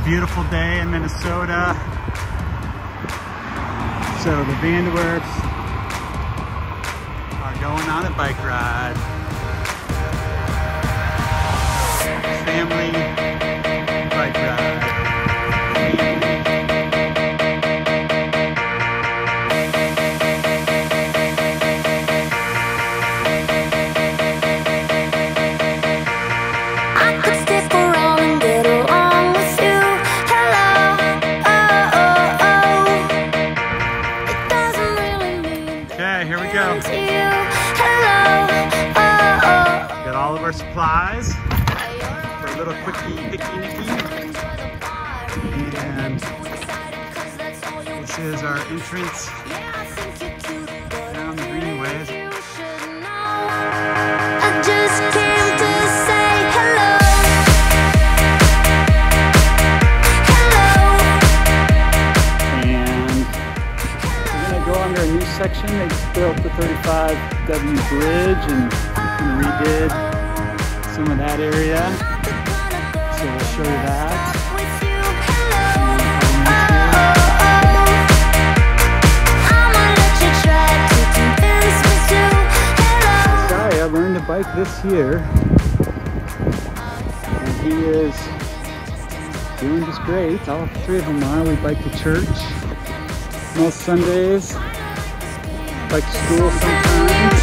beautiful day in Minnesota. So the Werfs are going on a bike ride. Family bike ride. Here we go. Got all of our supplies for a little quickie picky nicky. And this is our entrance down the greenways. I just came to say hello. Go under a new section. They just built the 35W bridge and redid some of that area. So we'll show you that. This guy, I learned to bike this year, and he is doing just great. All three of them are. We bike to church most Sundays, like school sometimes.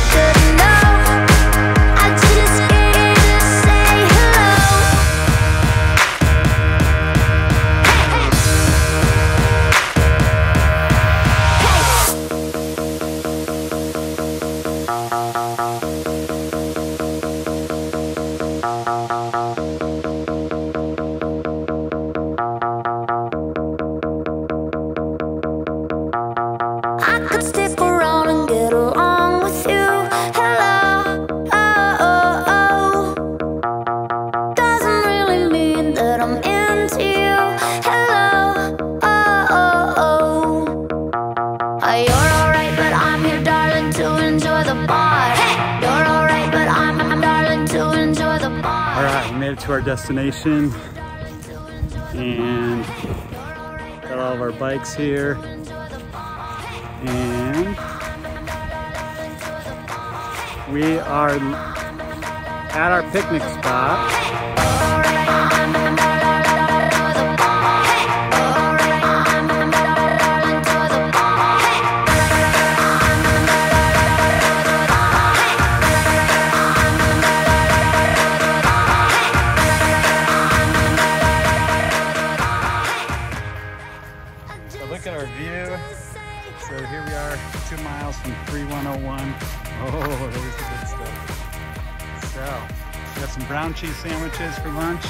Alright, we made it to our destination and got all of our bikes here, and we are at our picnic spot. Look at our view. So here we are, 2 miles from 3101. Oh, there's the good stuff. So, we got some brown cheese sandwiches for lunch,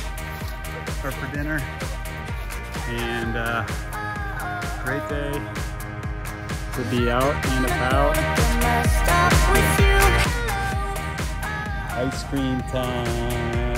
or for dinner. And great day to be out and about. Ice cream time.